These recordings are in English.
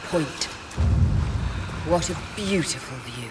point. What a beautiful view.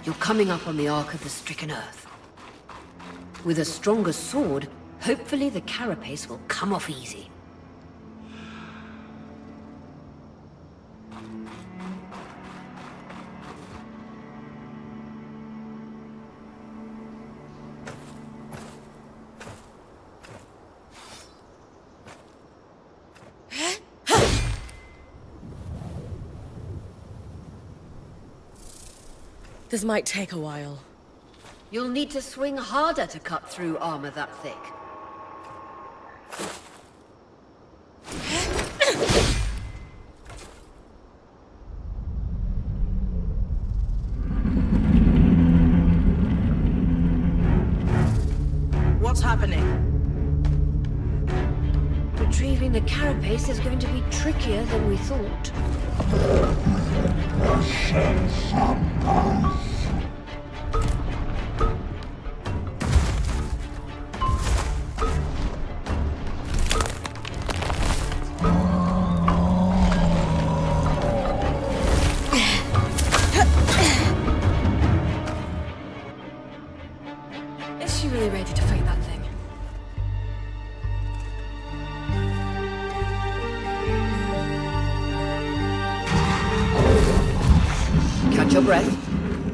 You're coming up on the arc of the stricken earth. With a stronger sword, hopefully the carapace will come off easy. This might take a while. You'll need to swing harder to cut through armor that thick. What's happening? Retrieving the carapace is going to be trickier than we thought. Is she really ready to fight that thing? Catch your breath.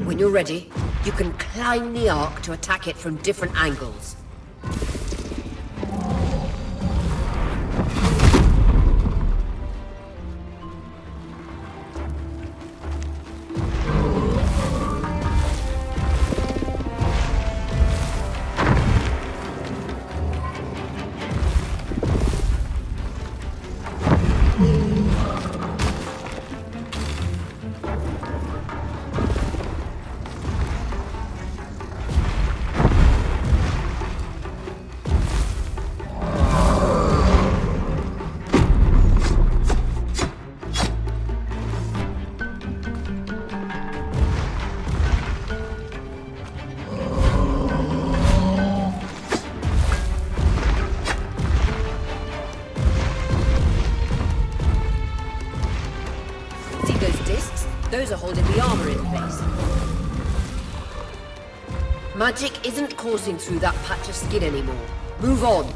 When you're ready, you can climb the arc to attack it from different angles. holding the armor in place. Magic isn't coursing through that patch of skin anymore. Move on.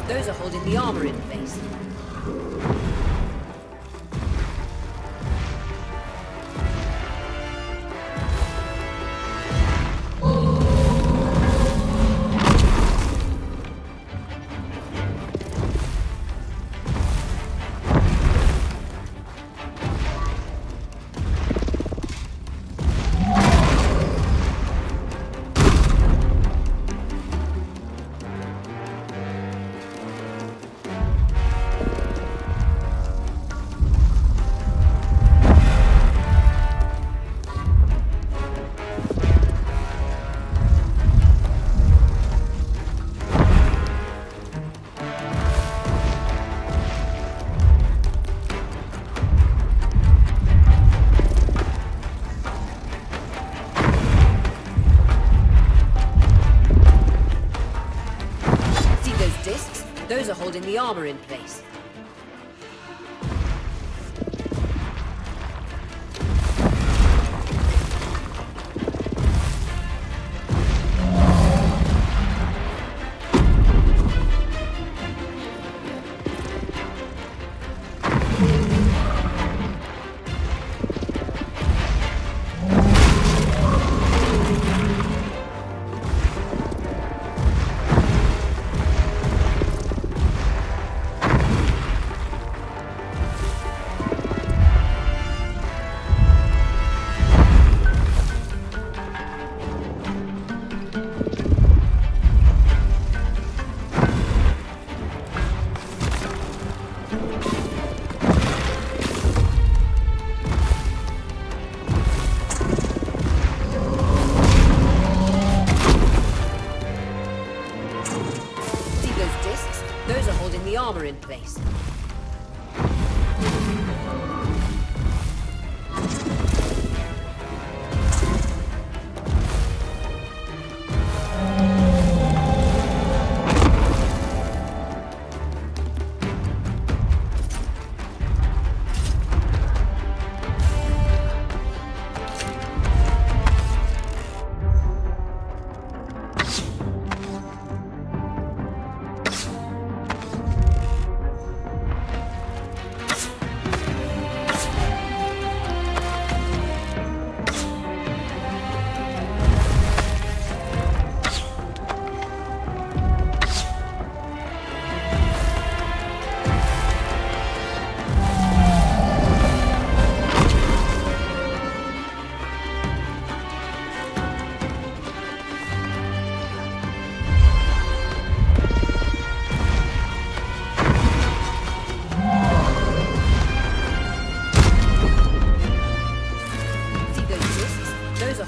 Those are holding the armor in place. Those are holding the armor in place. Armor in place.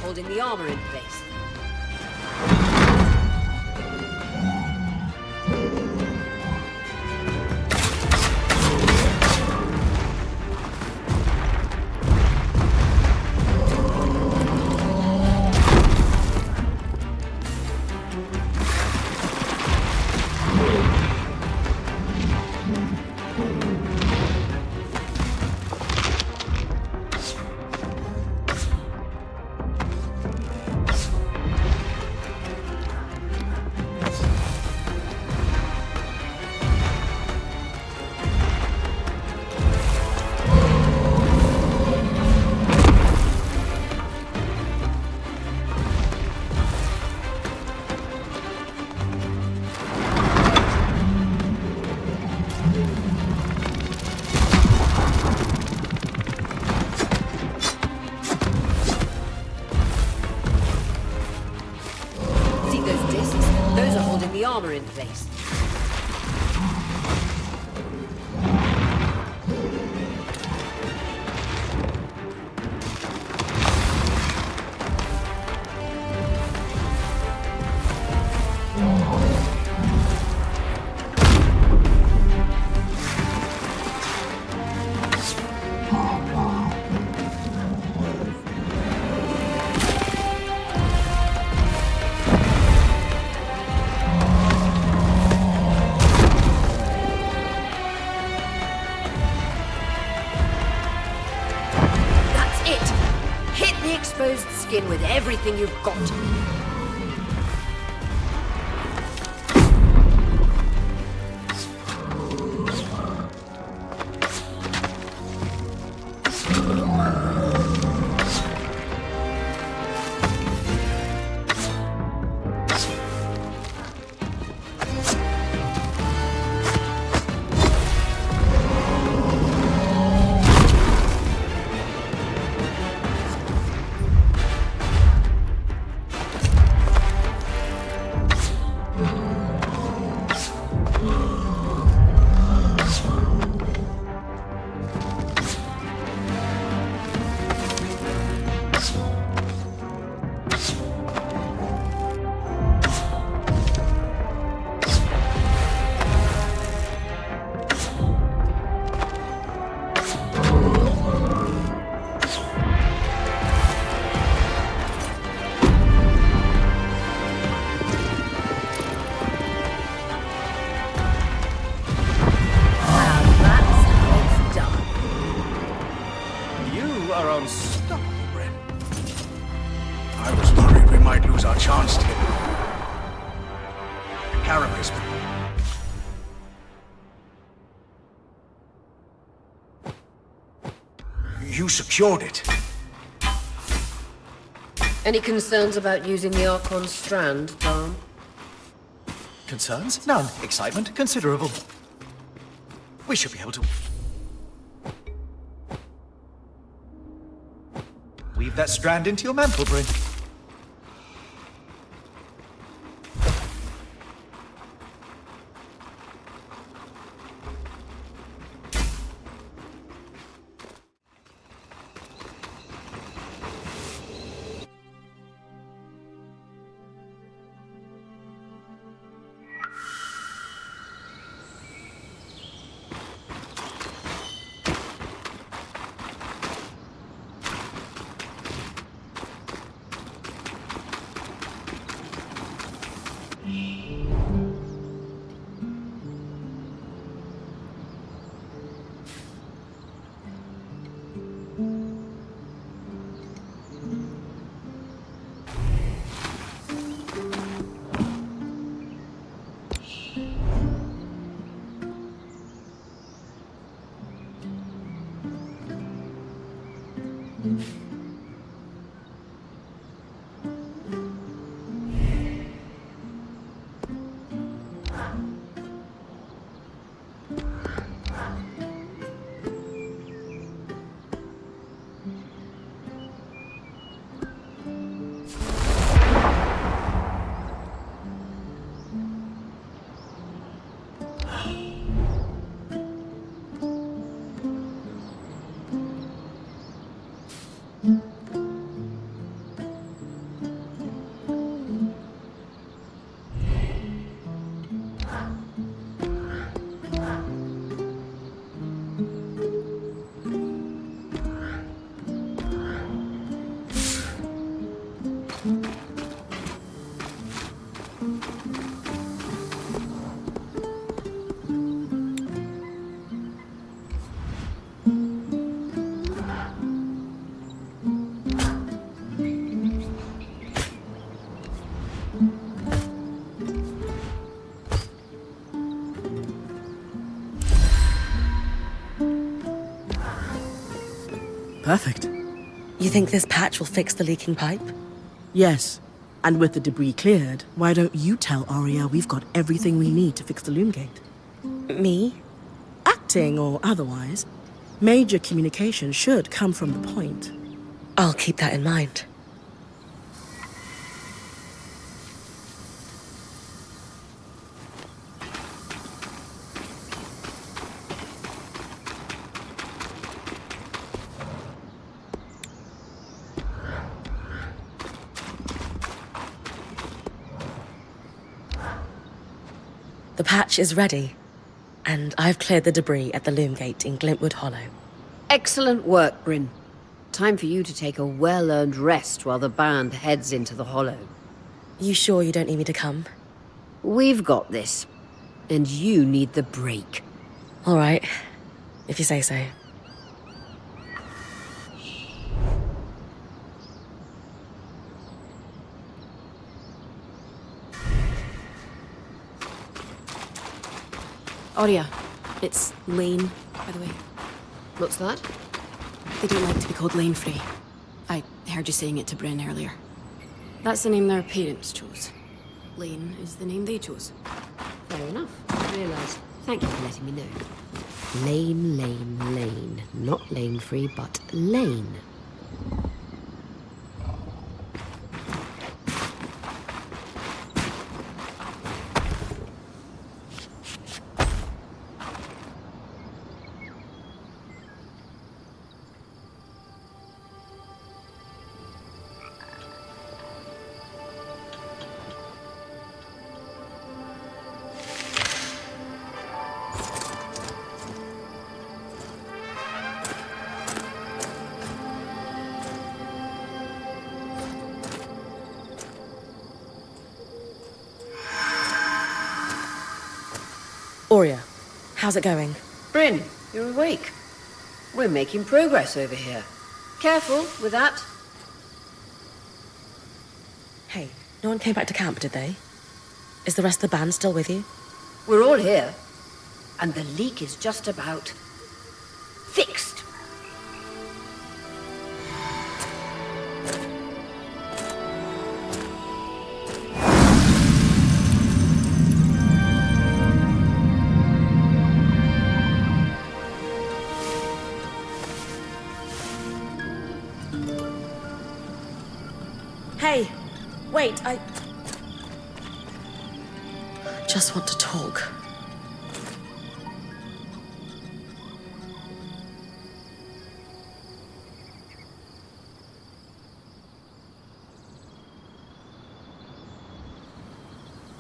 Holding the armor in place. in place. Exposed skin with everything you've got. Unstoppable, Brynn. I was worried we might lose our chance to get the carapace. You secured it. Any concerns about using the Archon strand, Dom? Concerns? None. Excitement? Considerable. We should be able to... weave that strand into your mantle, Brynn. Perfect. You think this patch will fix the leaking pipe? Yes. And with the debris cleared, why don't you tell Arya we've got everything we need to fix the loom gate? Me? Acting or otherwise, major communication should come from the point. I'll keep that in mind. The patch is ready, and I've cleared the debris at the loom gate in Glintwood Hollow. Excellent work, Brynn. Time for you to take a well-earned rest while the band heads into the Hollow. You sure you don't need me to come? We've got this. And you need the break. All right, if you say so. Aurea, it's Lane, by the way. What's that? They don't like to be called Lane Free. I heard you saying it to Brynn earlier. That's the name their parents chose. Lane is the name they chose. Fair enough. I realised. Thank you for letting me know. Lane, lane, lane. Not lane free, but lane. Aurea, how's it going? Brynn, you're awake. We're making progress over here. Careful with that. Hey, no one came back to camp, did they? Is the rest of the band still with you? We're all here. And the leak is just about fixed. Hey, wait, I just want to talk.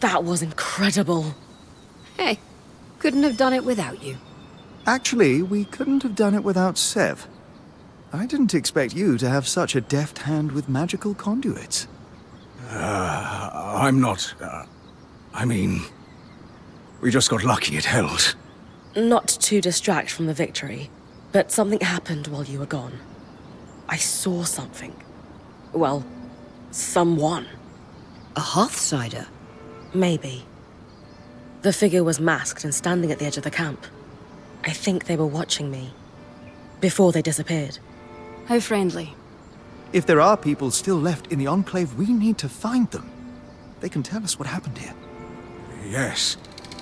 That was incredible. Hey, couldn't have done it without you. Actually, we couldn't have done it without Sev. I didn't expect you to have such a deft hand with magical conduits. I'm not... I mean... We just got lucky it held. Not to distract from the victory, but something happened while you were gone. I saw something. Well, someone. A Hearthsider? Maybe. The figure was masked and standing at the edge of the camp. I think they were watching me. Before they disappeared. How friendly. If there are people still left in the Enclave, we need to find them. They can tell us what happened here. Yes.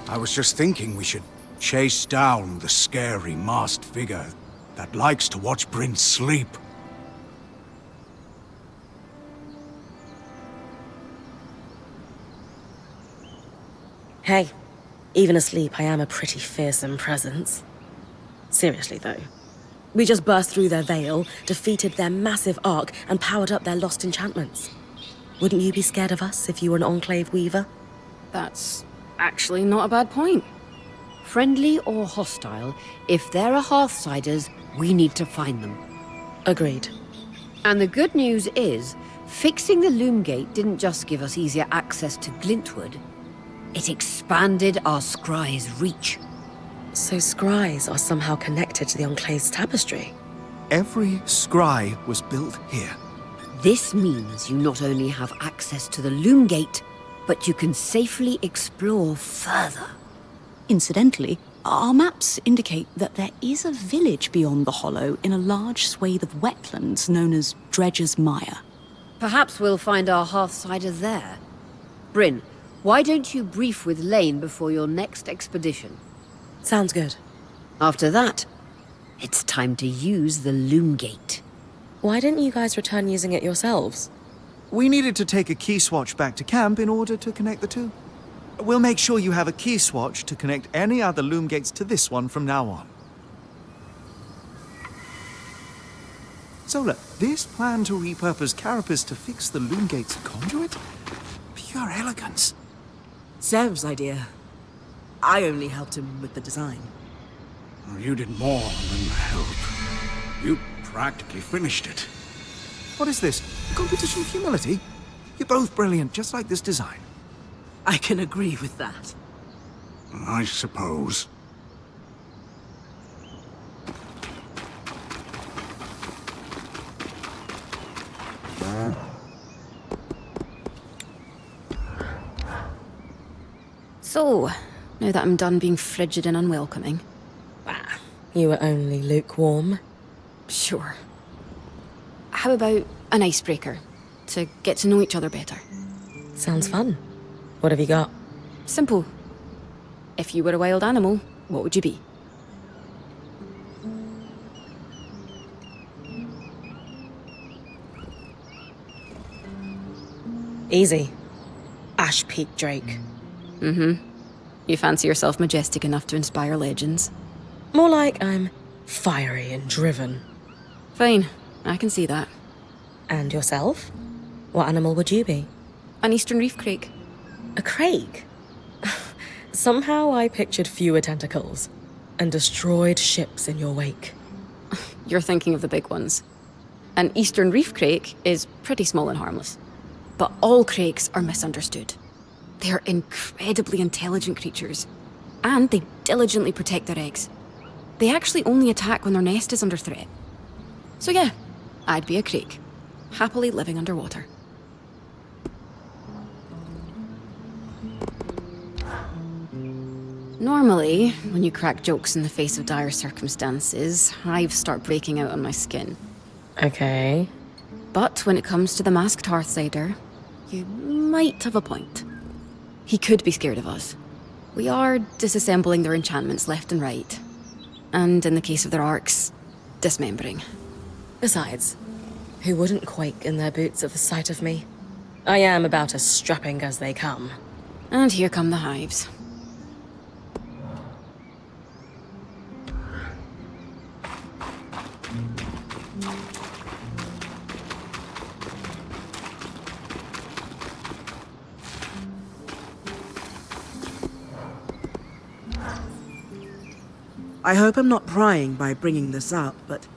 I was just thinking we should chase down the scary masked figure that likes to watch Brynn sleep. Hey, even asleep, I am a pretty fearsome presence. Seriously, though. We just burst through their veil, defeated their massive arc, and powered up their lost enchantments. Wouldn't you be scared of us if you were an Enclave weaver? That's actually not a bad point. Friendly or hostile, if there are Hearthsiders, we need to find them. Agreed. And the good news is, fixing the loom gate didn't just give us easier access to Glintwood. It expanded our scry's reach. So scries are somehow connected to the Enclave's tapestry? Every scry was built here. This means you not only have access to the loom gate, but you can safely explore further. Incidentally, our maps indicate that there is a village beyond the Hollow in a large swathe of wetlands known as Dredger's Mire. Perhaps we'll find our Hearthsider there. Brynn, why don't you brief with Lane before your next expedition? Sounds good. After that, it's time to use the loom gate. Why didn't you guys return using it yourselves? We needed to take a key swatch back to camp in order to connect the two. We'll make sure you have a key swatch to connect any other loom gates to this one from now on. Zola, this plan to repurpose carapace to fix the loom gate's conduit? Pure elegance. Sev's idea. I only helped him with the design. Well, you did more than help. You practically finished it. What is this? A competition of humility? You're both brilliant, just like this design. I can agree with that. I suppose. So, now that I'm done being frigid and unwelcoming. Ah, you were only lukewarm. Sure. How about an icebreaker? To get to know each other better. Sounds fun. What have you got? Simple. If you were a wild animal, what would you be? Easy. Ash Peak Drake. Mm-hmm. You fancy yourself majestic enough to inspire legends? More like I'm fiery and driven. Fine, I can see that. And yourself? What animal would you be? An eastern reef crake. A crake? Somehow I pictured fewer tentacles and destroyed ships in your wake. You're thinking of the big ones. An eastern reef crake is pretty small and harmless. But all crakes are misunderstood. They are incredibly intelligent creatures, and they diligently protect their eggs. They actually only attack when their nest is under threat. So yeah, I'd be a crake, happily living underwater. Normally, when you crack jokes in the face of dire circumstances, hives start breaking out on my skin. Okay. But when it comes to the masked Hearthsider, you might have a point. He could be scared of us. We are disassembling their enchantments left and right. And in the case of their arcs, dismembering. Besides, who wouldn't quake in their boots at the sight of me? I am about as strapping as they come. And here come the hives. I hope I'm not prying by bringing this up, but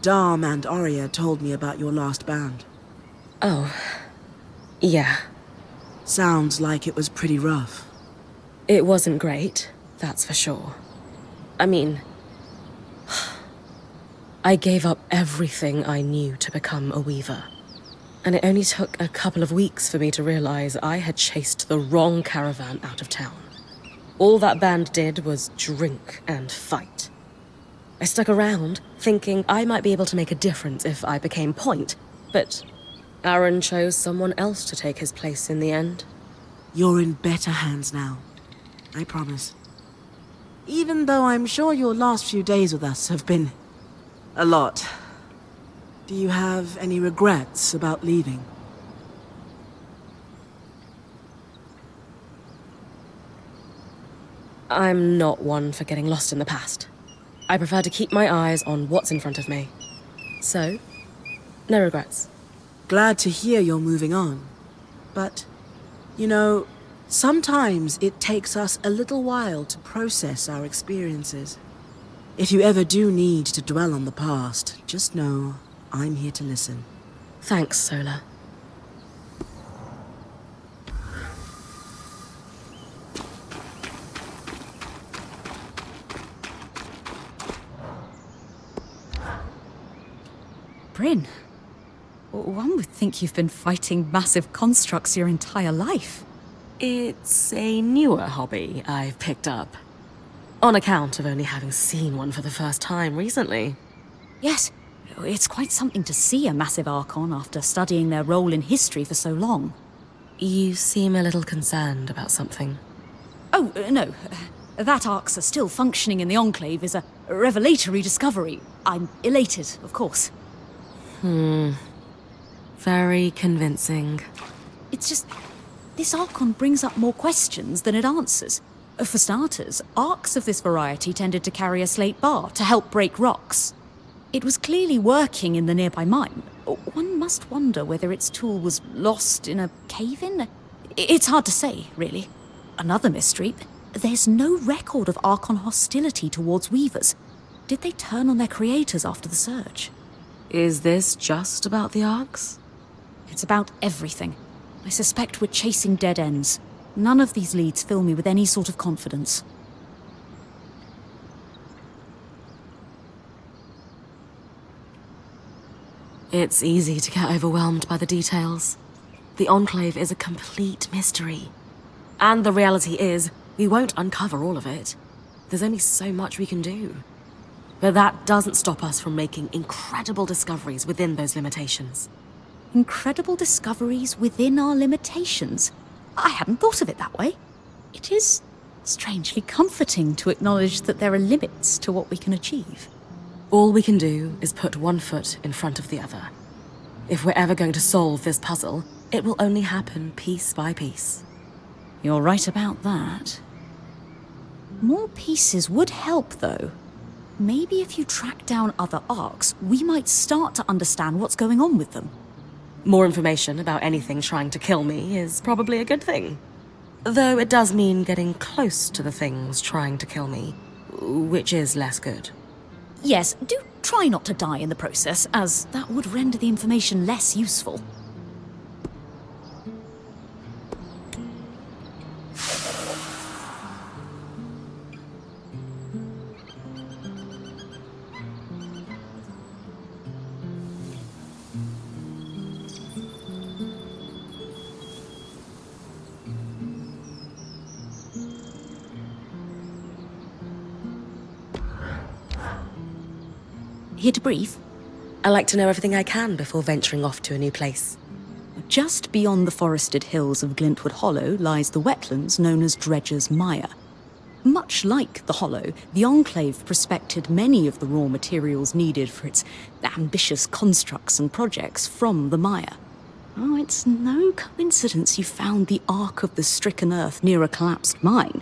Dharm and Arya told me about your last band. Oh, yeah. Sounds like it was pretty rough. It wasn't great, that's for sure. I mean, I gave up everything I knew to become a weaver. And it only took a couple of weeks for me to realize I had chased the wrong caravan out of town. All that band did was drink and fight. I stuck around, thinking I might be able to make a difference if I became point, but Aaron chose someone else to take his place in the end. You're in better hands now. I promise. Even though I'm sure your last few days with us have been a lot. Do you have any regrets about leaving? I'm not one for getting lost in the past. I prefer to keep my eyes on what's in front of me. So, no regrets. Glad to hear you're moving on. But, you know, sometimes it takes us a little while to process our experiences. If you ever do need to dwell on the past, just know I'm here to listen. Thanks, Sola. Brynn, one would think you've been fighting massive constructs your entire life. It's a newer hobby I've picked up. On account of only having seen one for the first time recently. Yes, it's quite something to see a massive Archon after studying their role in history for so long. You seem a little concerned about something. Oh, no. That arcs are still functioning in the Enclave is a revelatory discovery. I'm elated, of course. Very convincing. It's just, this Archon brings up more questions than it answers. For starters, arcs of this variety tended to carry a slate bar to help break rocks. It was clearly working in the nearby mine. One must wonder whether its tool was lost in a cave-in? It's hard to say, really. Another mystery. There's no record of Archon hostility towards Weavers. Did they turn on their creators after the Surge? Is this just about the Arcs? It's about everything. I suspect we're chasing dead ends. None of these leads fill me with any sort of confidence. It's easy to get overwhelmed by the details. The Enclave is a complete mystery. And the reality is, we won't uncover all of it. There's only so much we can do. But that doesn't stop us from making incredible discoveries within those limitations. Incredible discoveries within our limitations. I hadn't thought of it that way. It is strangely comforting to acknowledge that there are limits to what we can achieve. All we can do is put one foot in front of the other. If we're ever going to solve this puzzle, it will only happen piece by piece. You're right about that. More pieces would help, though. Maybe if you track down other arcs, we might start to understand what's going on with them. More information about anything trying to kill me is probably a good thing. Though it does mean getting close to the things trying to kill me, which is less good. Yes, do try not to die in the process, as that would render the information less useful. Here to brief? I like to know everything I can before venturing off to a new place. Just beyond the forested hills of Glintwood Hollow lies the wetlands known as Dredger's Mire. Much like the Hollow, the Enclave prospected many of the raw materials needed for its ambitious constructs and projects from the mire. Oh, it's no coincidence you found the Ark of the Stricken Earth near a collapsed mine.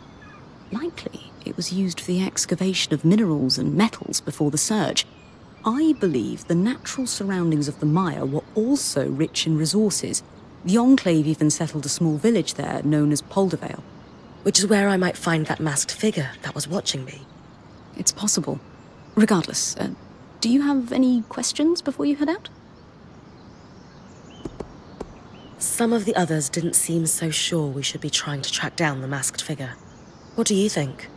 Likely, it was used for the excavation of minerals and metals before the Surge. I believe the natural surroundings of the mire were also rich in resources. The Enclave even settled a small village there known as Poldervale. Which is where I might find that masked figure that was watching me. It's possible. Regardless, do you have any questions before you head out? Some of the others didn't seem so sure we should be trying to track down the masked figure. What do you think?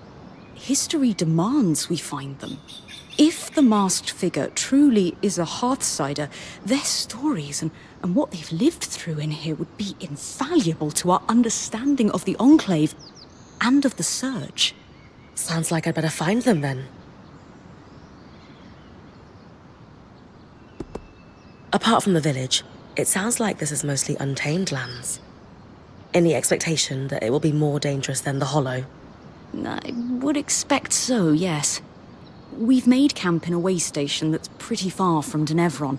History demands we find them. If the masked figure truly is a Hearthsider, their stories and what they've lived through in here would be invaluable to our understanding of the Enclave and of the Surge. Sounds like I'd better find them then. Apart from the village, it sounds like this is mostly untamed lands. Any expectation that it will be more dangerous than the Hollow? I would expect so, yes. We've made camp in a way station that's pretty far from Denevron,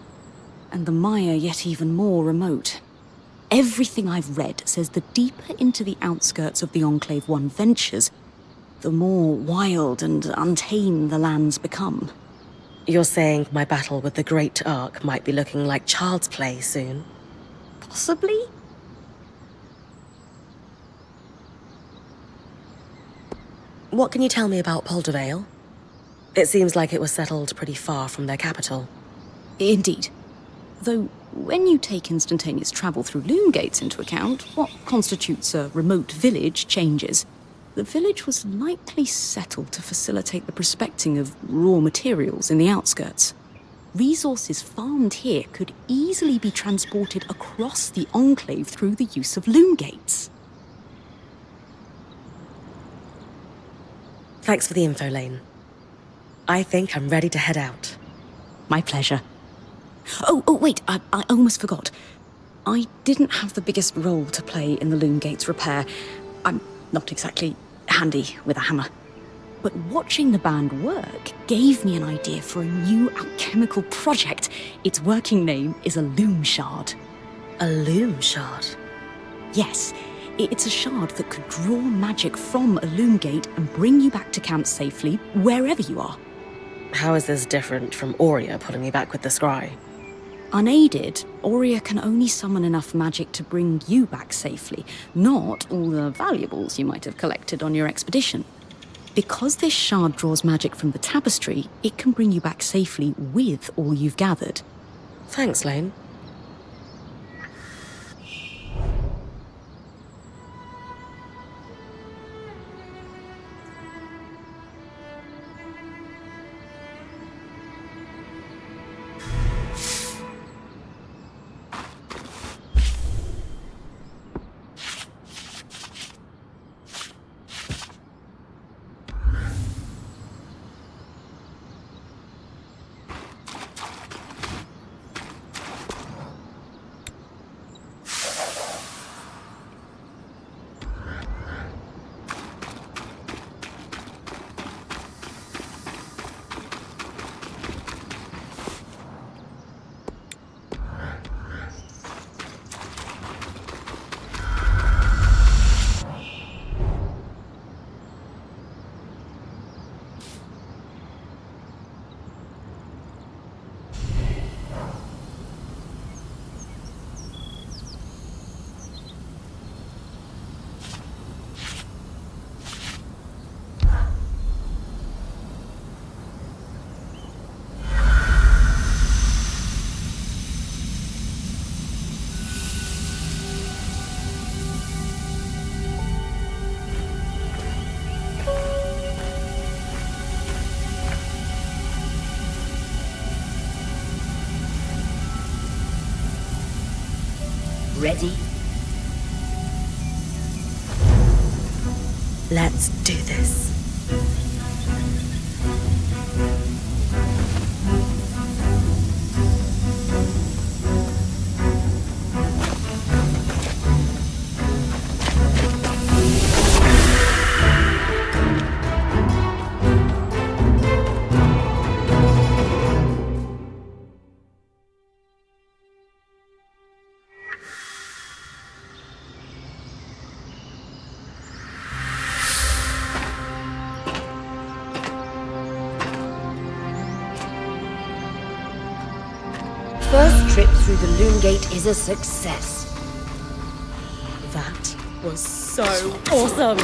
and the mire yet even more remote. Everything I've read says the deeper into the outskirts of the Enclave one ventures, the more wild and untamed the lands become. You're saying my battle with the Great Ark might be looking like child's play soon? Possibly? What can you tell me about Poldervale? It seems like it was settled pretty far from their capital. Indeed. Though, when you take instantaneous travel through loom gates into account, what constitutes a remote village changes. The village was likely settled to facilitate the prospecting of raw materials in the outskirts. Resources farmed here could easily be transported across the Enclave through the use of loom gates. Thanks for the info, Lane. I think I'm ready to head out. My pleasure. Oh, wait, I almost forgot. I didn't have the biggest role to play in the loom gates repair. I'm not exactly handy with a hammer. But watching the band work gave me an idea for a new alchemical project. Its working name is a loom shard. A loom shard? Yes, it's a shard that could draw magic from a loom gate and bring you back to camp safely, wherever you are. How is this different from Aurea putting me back with the scry? Unaided, Aurea can only summon enough magic to bring you back safely, not all the valuables you might have collected on your expedition. Because this shard draws magic from the tapestry, it can bring you back safely with all you've gathered. Thanks, Lane. Ready? Let's do this. First trip through the Loom Gate is a success. That was so awesome!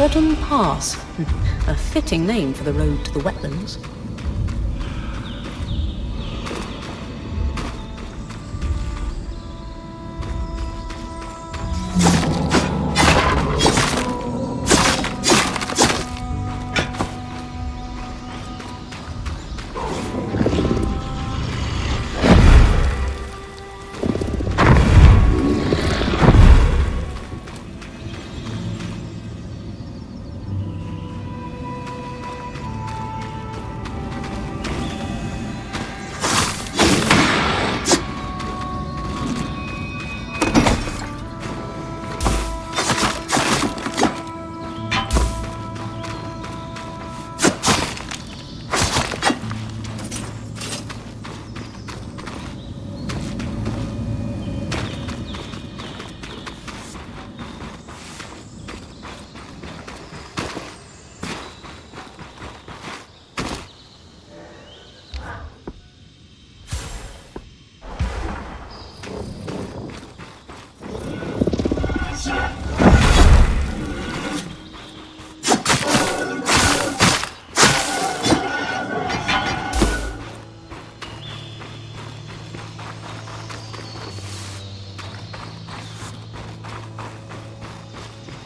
Sodom Pass. A fitting name for the road to the wetlands.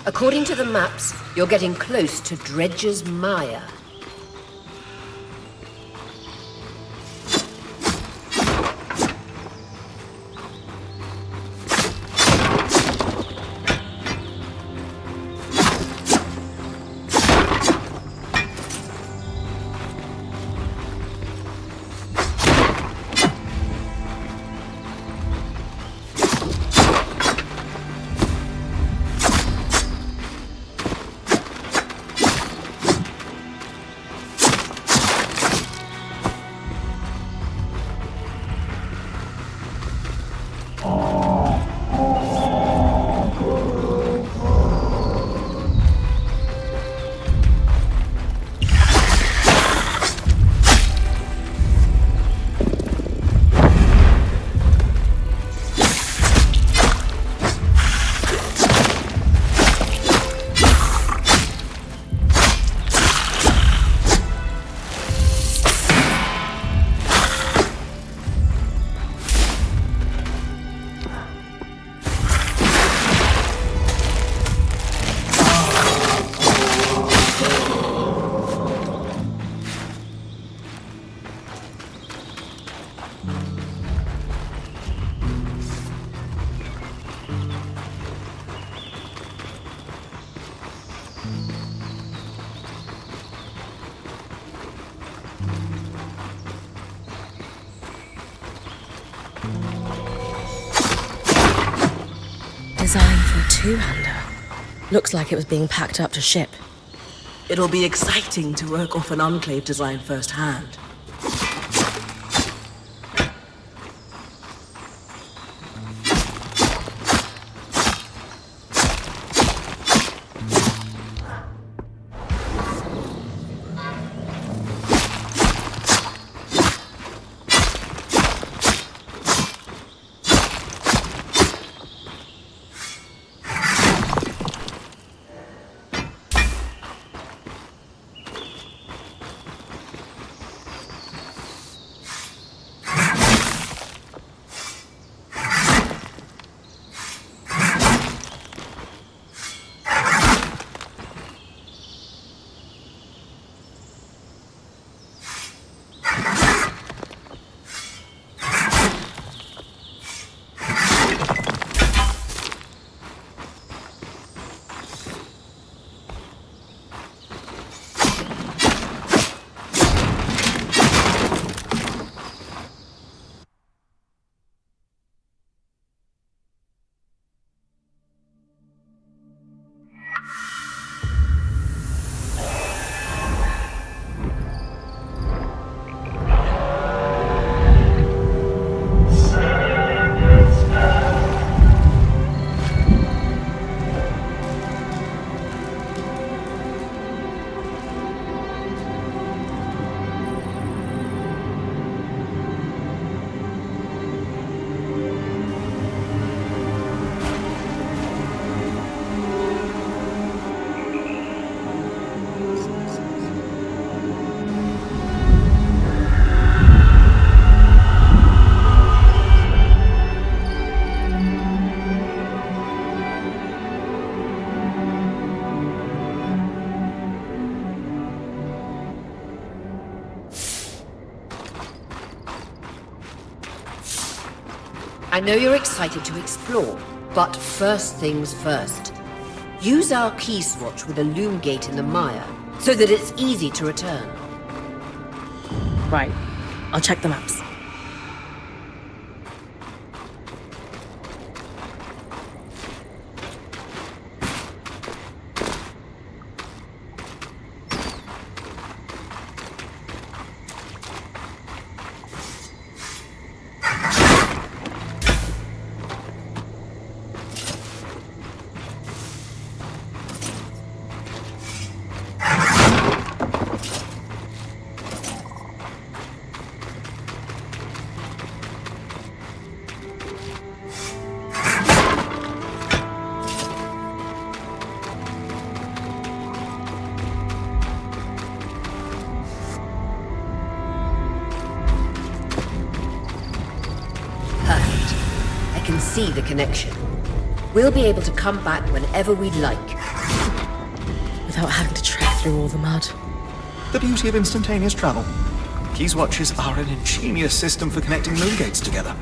According to the maps, you're getting close to Dredger's Mire. Designed for a two-hander. Looks like it was being packed up to ship. It'll be exciting to work off an Enclave design firsthand. I know you're excited to explore, but first things first. Use our key swatch with a loom gate in the mire, so that it's easy to return. Right. I'll check the maps. I can see the connection. We'll be able to come back whenever we'd like. Without having to trek through all the mud. The beauty of instantaneous travel. Key swatches are an ingenious system for connecting loom gates together.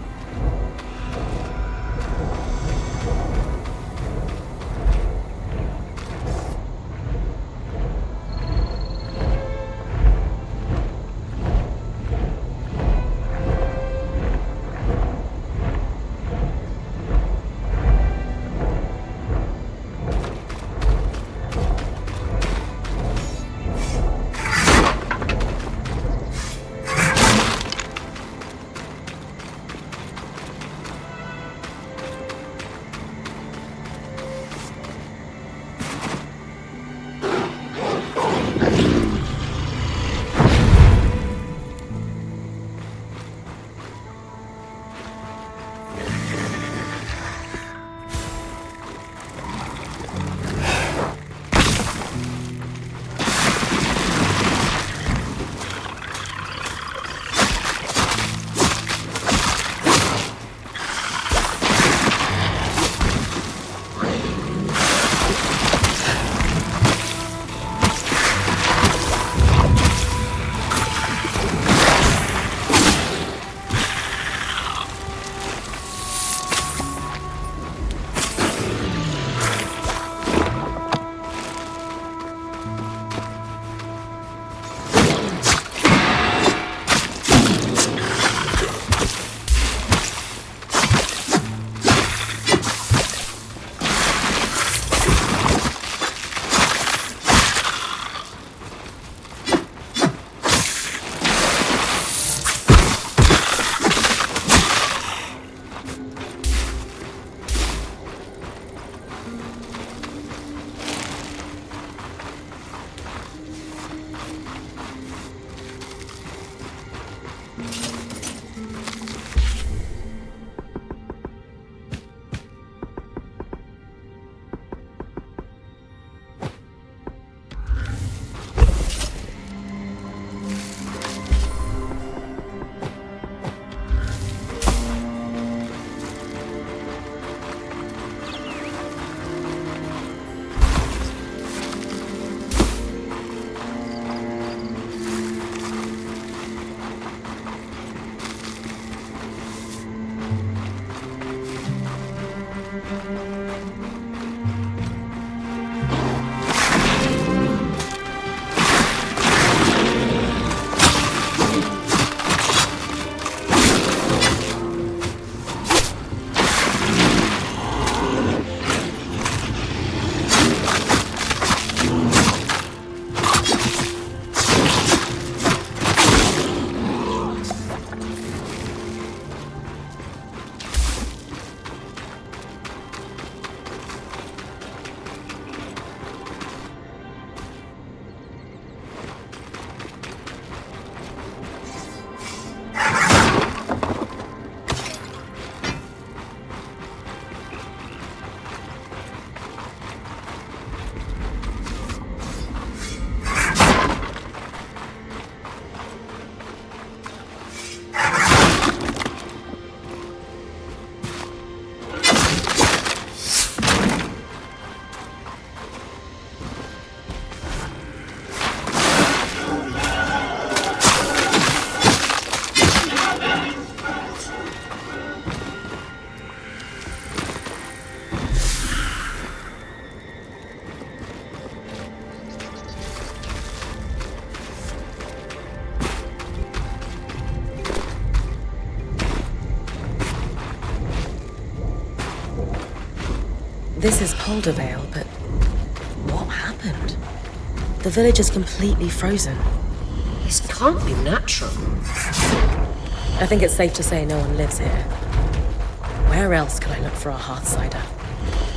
This is Poldervale, but what happened? The village is completely frozen. This can't be natural. I think it's safe to say no one lives here. Where else could I look for a Hearthsider?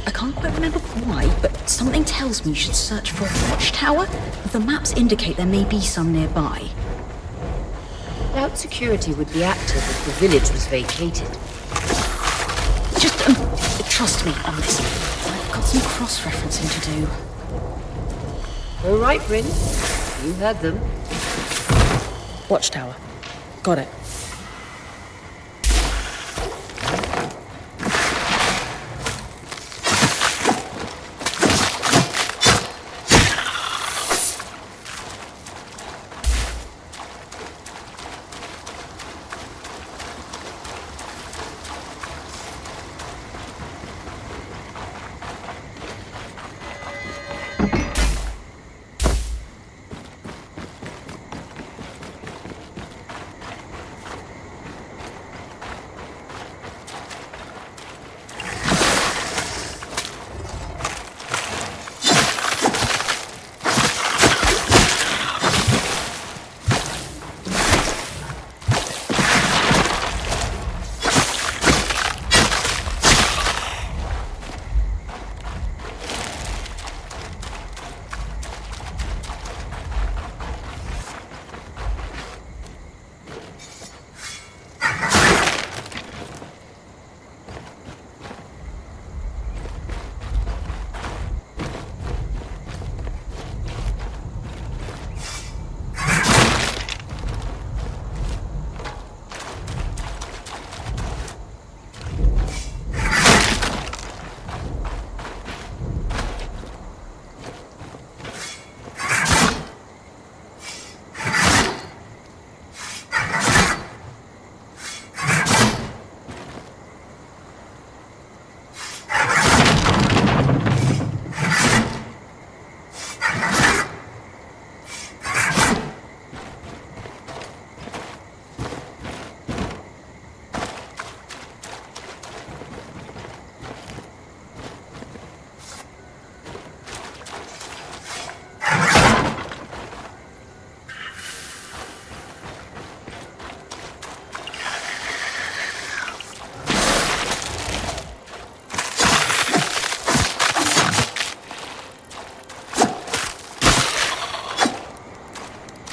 I can't quite remember why, but something tells me you should search for a watchtower. The maps indicate there may be some nearby. Doubt security would be active if the village was vacated. Just, trust me on this. I've got some cross-referencing to do. All right, Brynn. You heard them. Watchtower. Got it.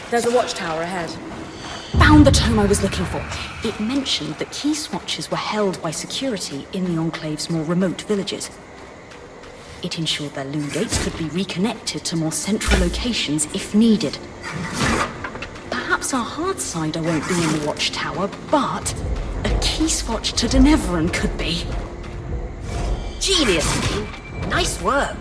There's a watchtower ahead. Found the tome I was looking for. It mentioned that key swatches were held by security in the Enclave's more remote villages. It ensured their loom gates could be reconnected to more central locations if needed. Perhaps our Hearthsider won't be in the watchtower, but a key swatch to Denevran could be. Genius, Dean. Nice work.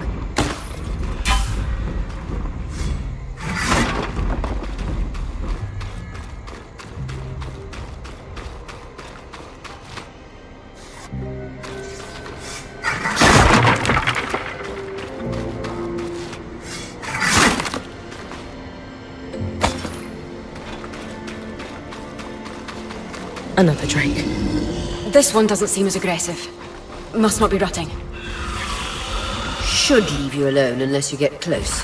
Another drink. This one doesn't seem as aggressive. Must not be rutting. Should leave you alone unless you get close.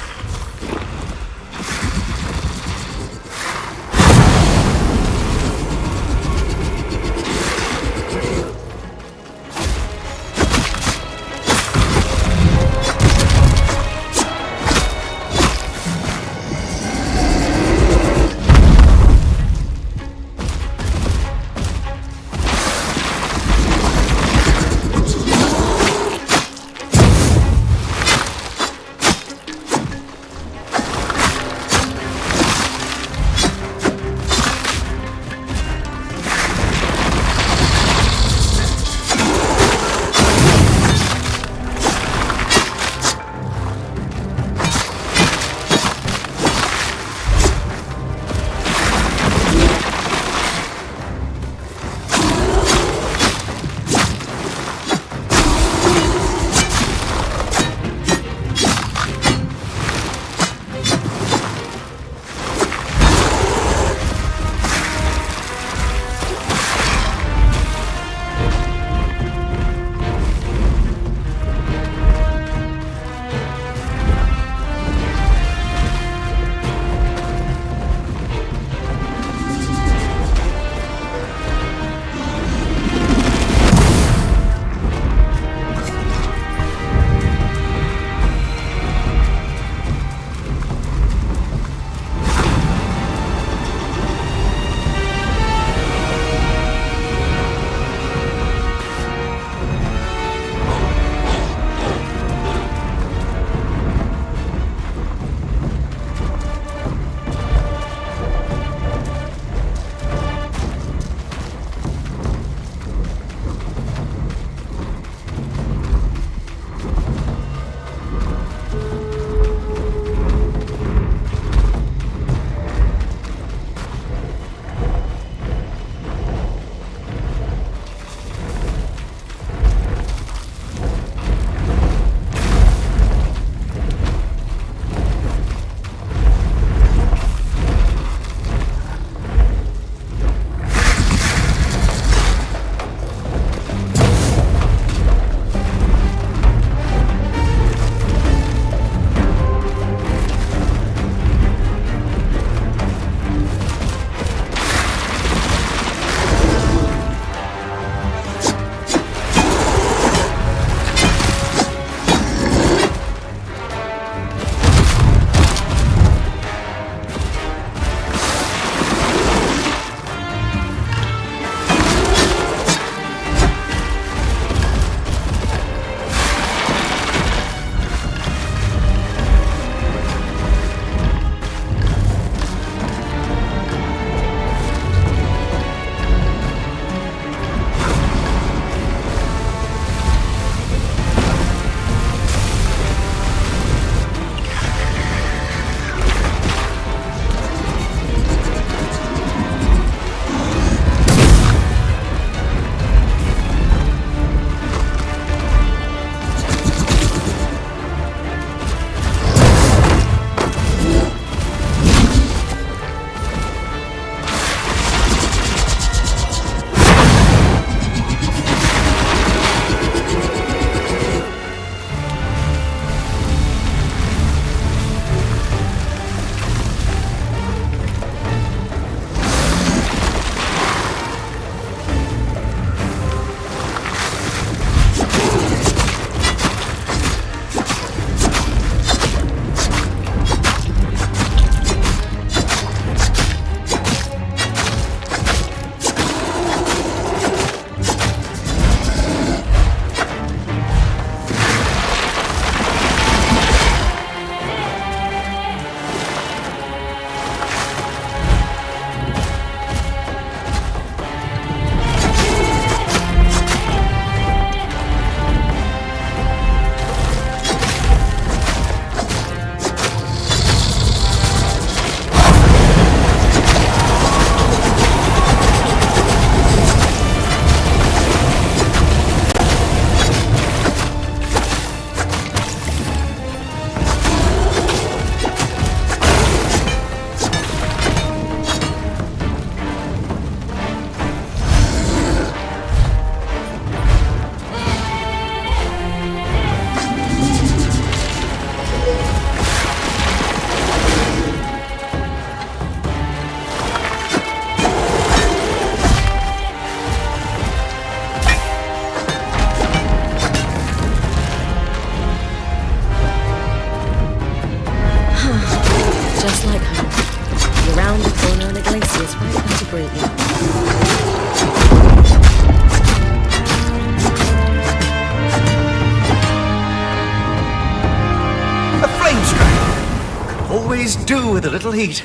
You're round the corner and a glacier's right there to greet you. A flame strike! Could always do with a little heat.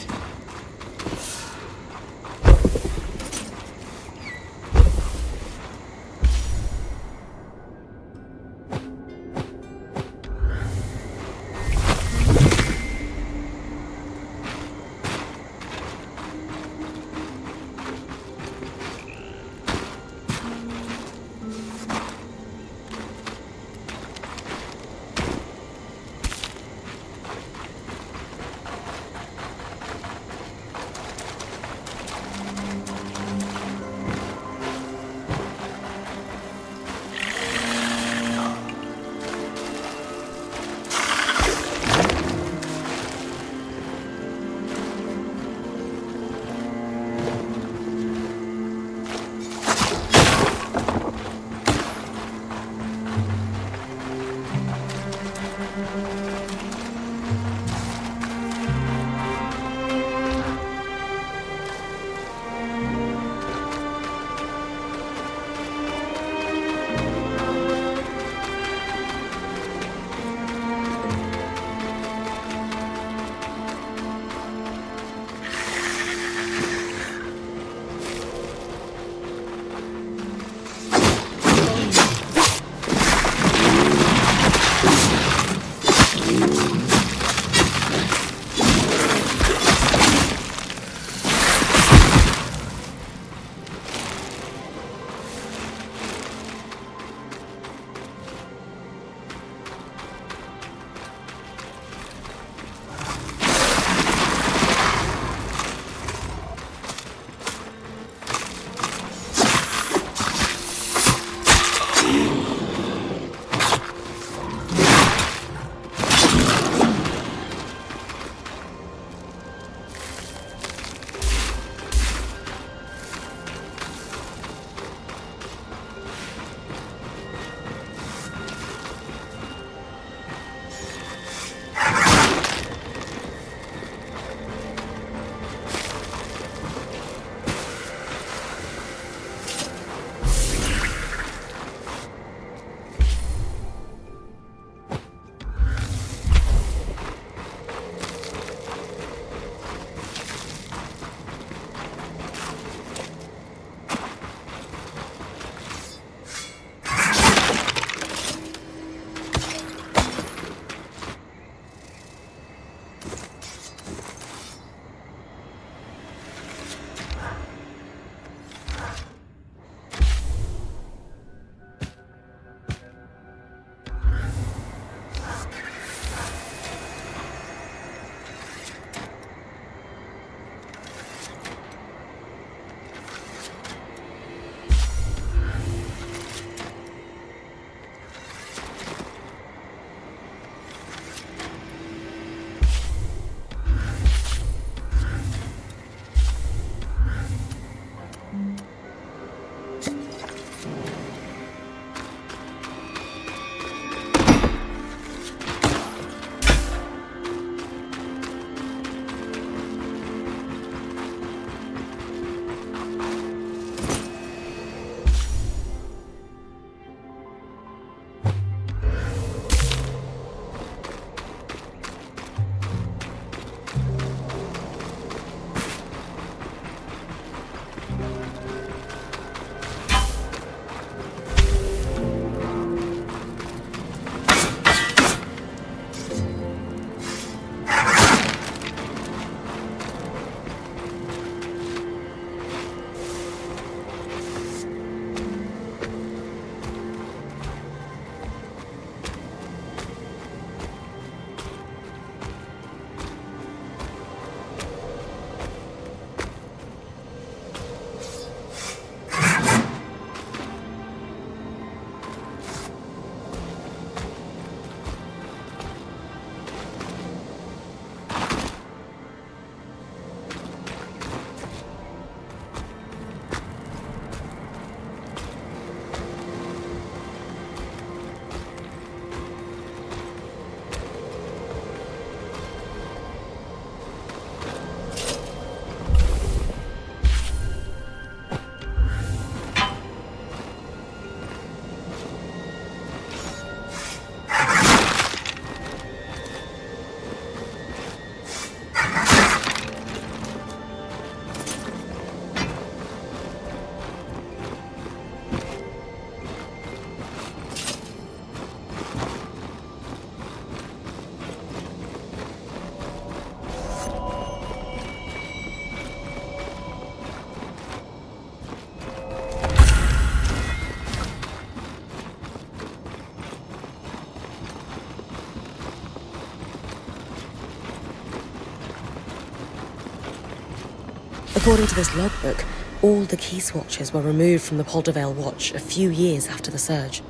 According to this logbook, all the key swatches were removed from the Poldervale Watch a few years after the surge.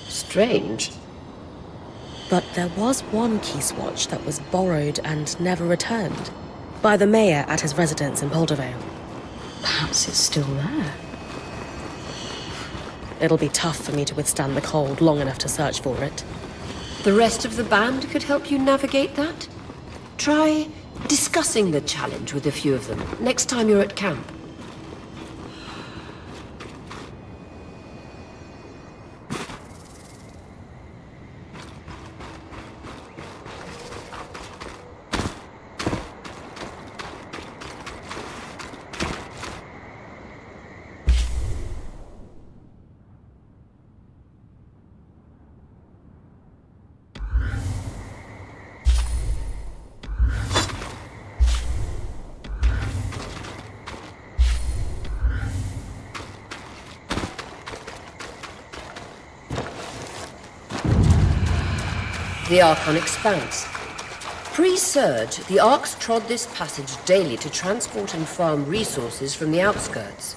Strange. But there was one key swatch that was borrowed and never returned by the mayor at his residence in Poldervale. Perhaps it's still there. It'll be tough for me to withstand the cold long enough to search for it. The rest of the band could help you navigate that? Try discussing the challenge with a few of them next time you're at camp. The Archon expands. Pre-surge, the Arks trod this passage daily to transport and farm resources from the outskirts.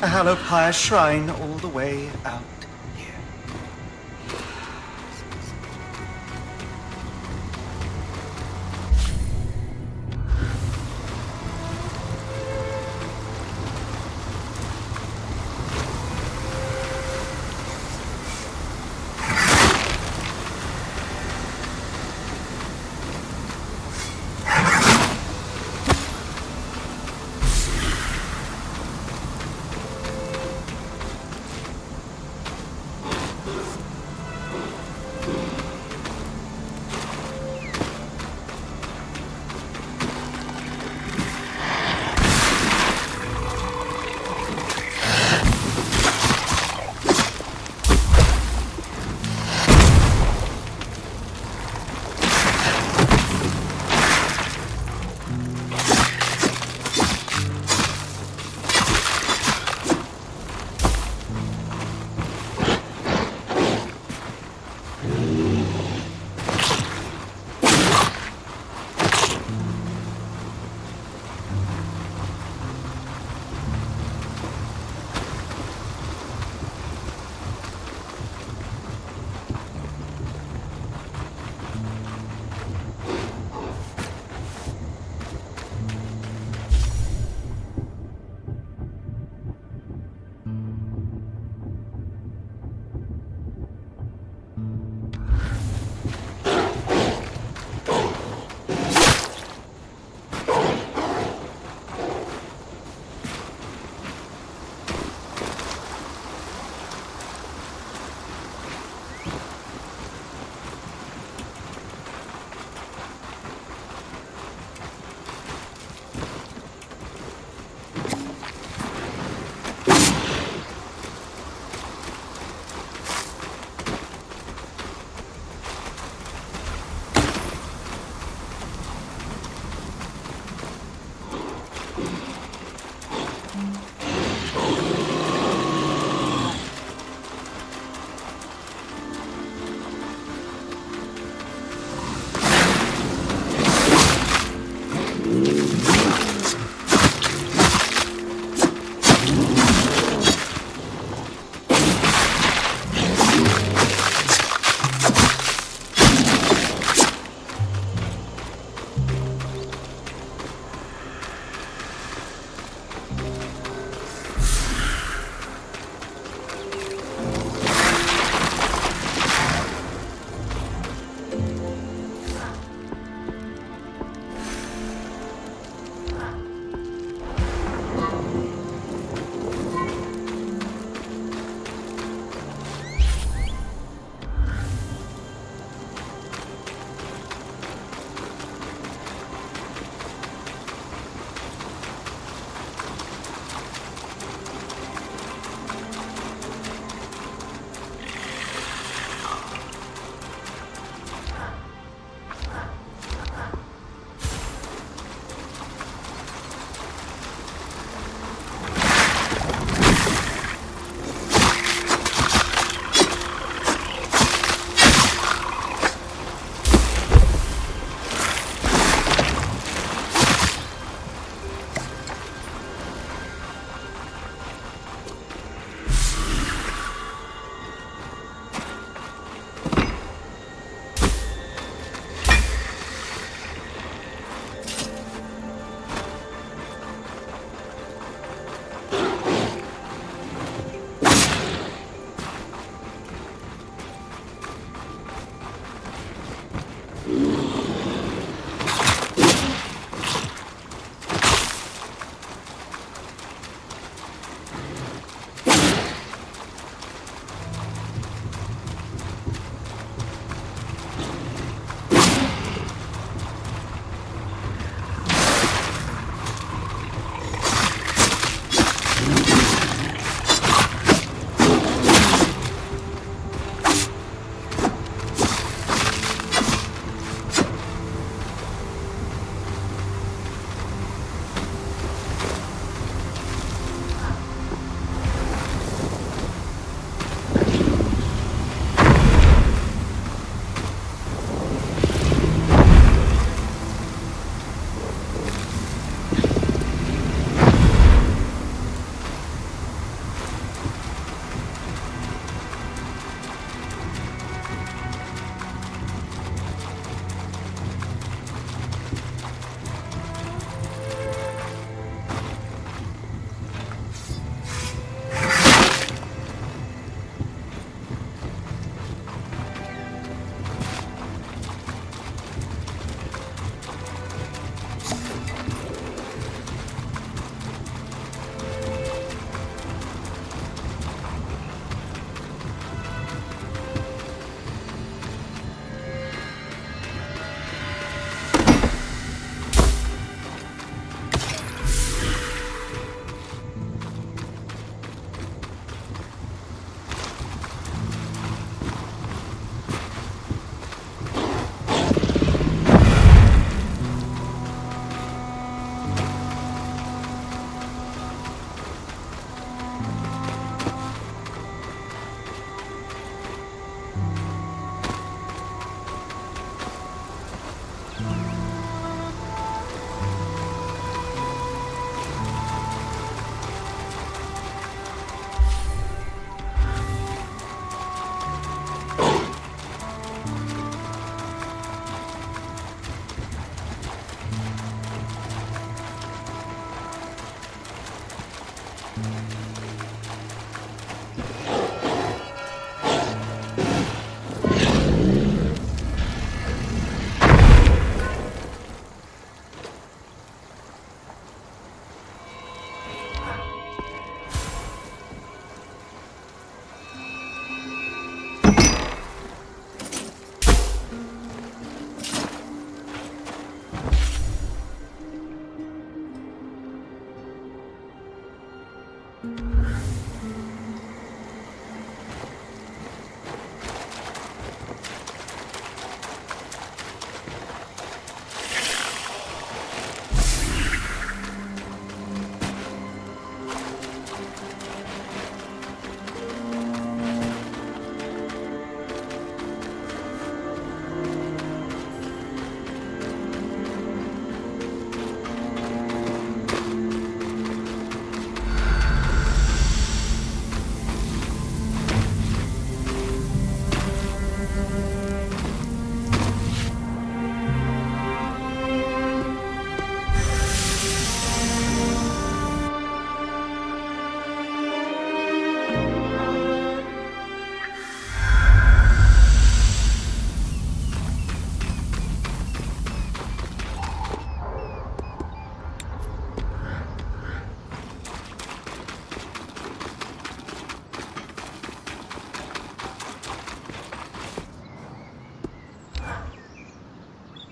a hallowed pyre shrine all the way out here.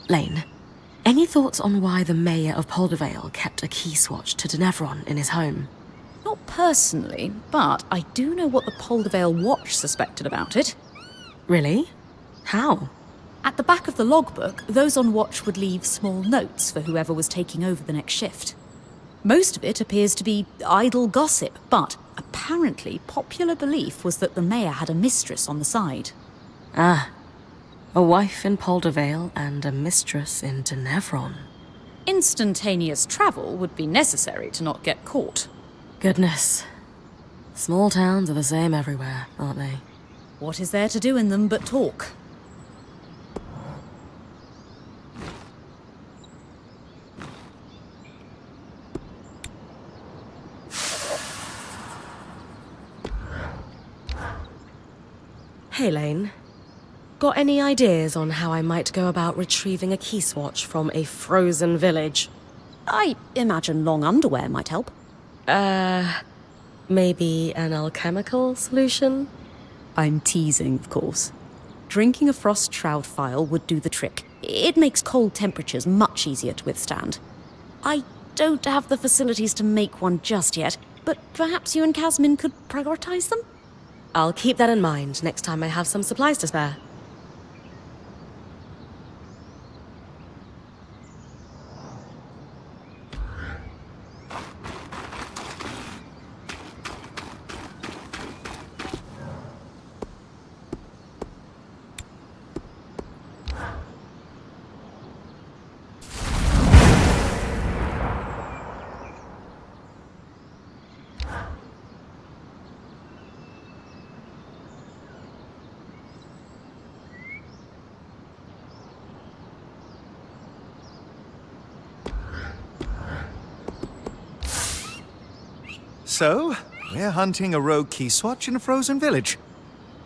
Lane, any thoughts on why the mayor of Poldervale kept a key swatch to Denevron in his home? Not personally, but I do know what the Poldervale Watch suspected about it. Really? How? At the back of the logbook, those on watch would leave small notes for whoever was taking over the next shift. Most of it appears to be idle gossip, but apparently popular belief was that the mayor had a mistress on the side. Ah, a wife in Poldervale and a mistress in Denevron. Instantaneous travel would be necessary to not get caught. Goodness. Small towns are the same everywhere, aren't they? What is there to do in them but talk? Hey, Lane. Got any ideas on how I might go about retrieving a key swatch from a frozen village? I imagine long underwear might help. Maybe an alchemical solution? I'm teasing, of course. Drinking a frost shroud phial would do the trick. It makes cold temperatures much easier to withstand. I don't have the facilities to make one just yet, but perhaps you and Casmin could prioritize them? I'll keep that in mind next time I have some supplies to spare. So, we're hunting a rogue key swatch in a frozen village.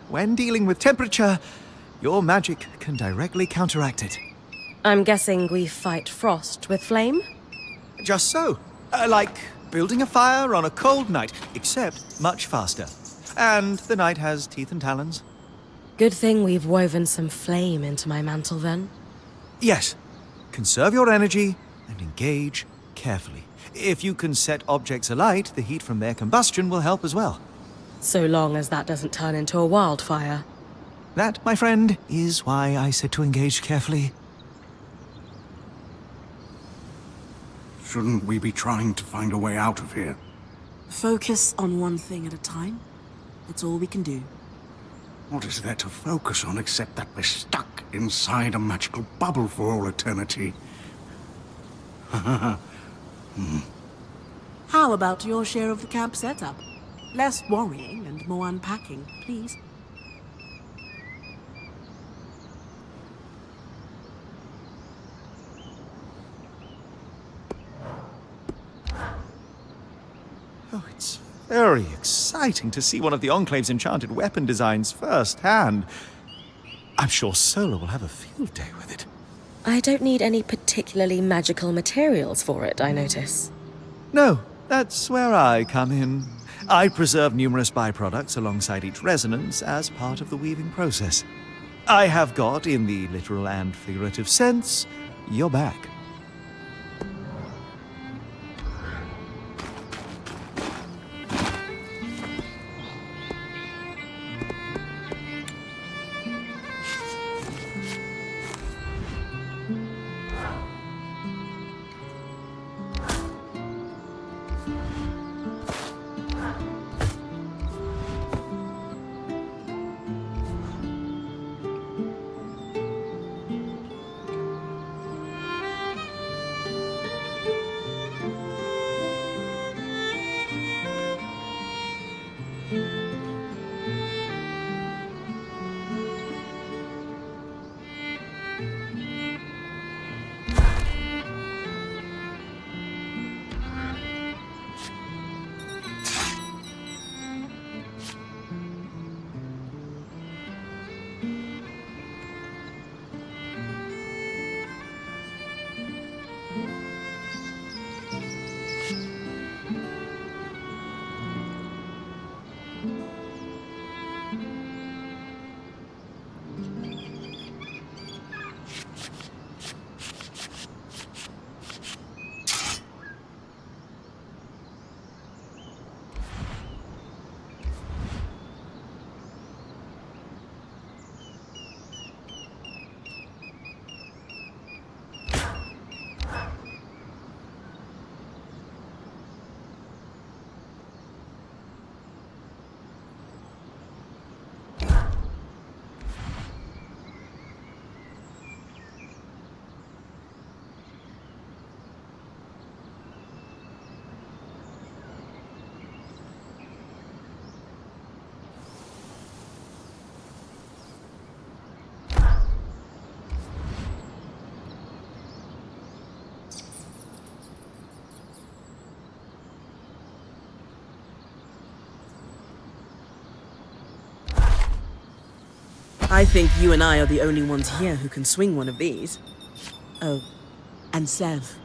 When dealing with temperature, your magic can directly counteract it. I'm guessing we fight frost with flame? Just so. Like building a fire on a cold night, except much faster. And the night has teeth and talons. Good thing we've woven some flame into my mantle then. Yes. Conserve your energy and engage carefully. If you can set objects alight, the heat from their combustion will help as well. So long as that doesn't turn into a wildfire. That, my friend, is why I said to engage carefully. Shouldn't we be trying to find a way out of here? Focus on one thing at a time. That's all we can do. What is there to focus on except that we're stuck inside a magical bubble for all eternity? How about your share of the camp setup? Less worrying and more unpacking, please. Oh, it's very exciting to see one of the Enclave's enchanted weapon designs firsthand. I'm sure Sola will have a field day with it. I don't need any particularly magical materials for it, I notice. No, that's where I come in. I preserve numerous byproducts alongside each resonance as part of the weaving process. I have got, in the literal and figurative sense, your back. I think you and I are the only ones here who can swing one of these. Oh, and Sev.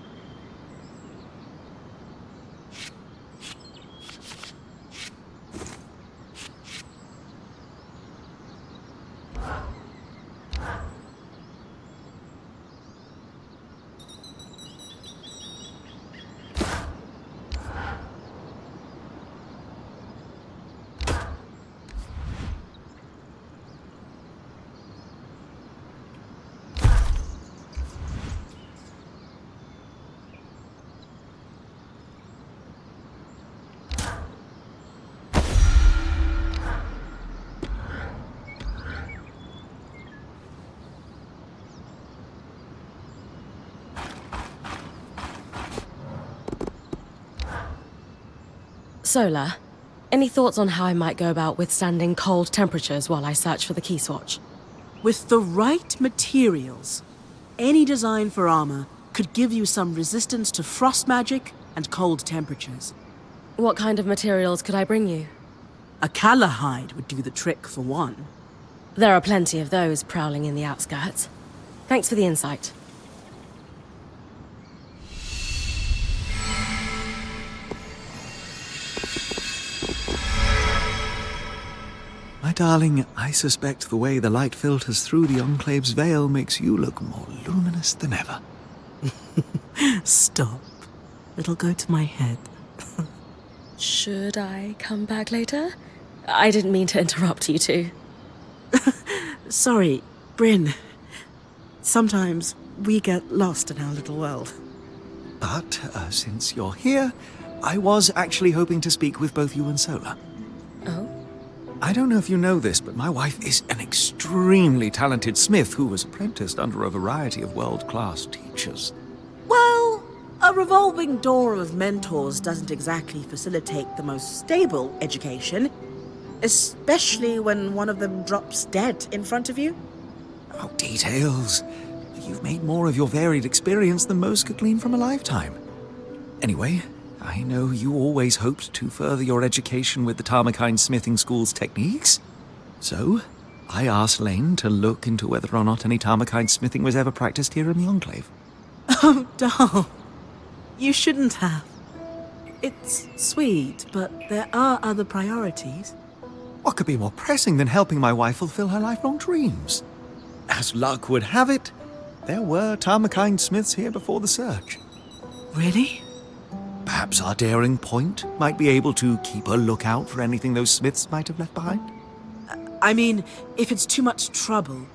Solar, any thoughts on how I might go about withstanding cold temperatures while I search for the key swatch? With the right materials, any design for armor could give you some resistance to frost magic and cold temperatures. What kind of materials could I bring you? A calla hide would do the trick for one. There are plenty of those prowling in the outskirts. Thanks for the insight. My darling, I suspect the way the light filters through the Enclave's veil makes you look more luminous than ever. Stop. It'll go to my head. Should I come back later? I didn't mean to interrupt you two. Sorry, Brynn. Sometimes we get lost in our little world. But since you're here, I was actually hoping to speak with both you and Solar. Oh? I don't know if you know this, but my wife is an extremely talented smith who was apprenticed under a variety of world-class teachers. Well, a revolving door of mentors doesn't exactly facilitate the most stable education, especially when one of them drops dead in front of you. Oh, details. You've made more of your varied experience than most could glean from a lifetime. Anyway, I know you always hoped to further your education with the Tarmakine Smithing School's techniques. So, I asked Lane to look into whether or not any Tarmakine smithing was ever practiced here in the Enclave. Oh, doll. You shouldn't have. It's sweet, but there are other priorities. What could be more pressing than helping my wife fulfill her lifelong dreams? As luck would have it, there were Tarmakine smiths here before the search. Really? Perhaps our daring point might be able to keep a lookout for anything those smiths might have left behind? I mean, if it's too much trouble.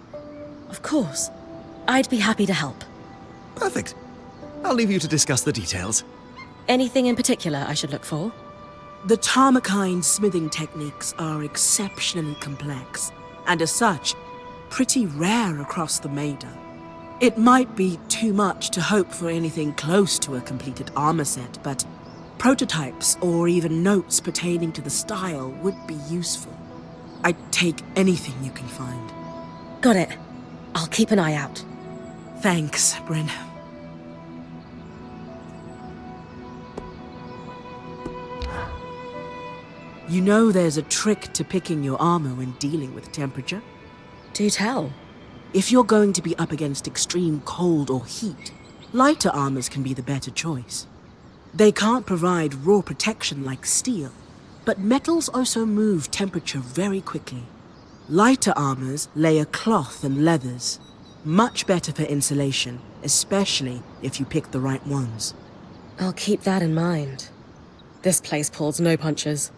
Of course. I'd be happy to help. Perfect. I'll leave you to discuss the details. Anything in particular I should look for? The Tarmakine smithing techniques are exceptionally complex, and as such, pretty rare across the Maida. It might be too much to hope for anything close to a completed armor set, but prototypes or even notes pertaining to the style would be useful. I'd take anything you can find. Got it. I'll keep an eye out. Thanks, Brynn. You know there's a trick to picking your armor when dealing with temperature? Do tell. If you're going to be up against extreme cold or heat, lighter armors can be the better choice. They can't provide raw protection like steel, but metals also move temperature very quickly. Lighter armors layer cloth and leathers, much better for insulation, especially if you pick the right ones. I'll keep that in mind. This place pulls no punches.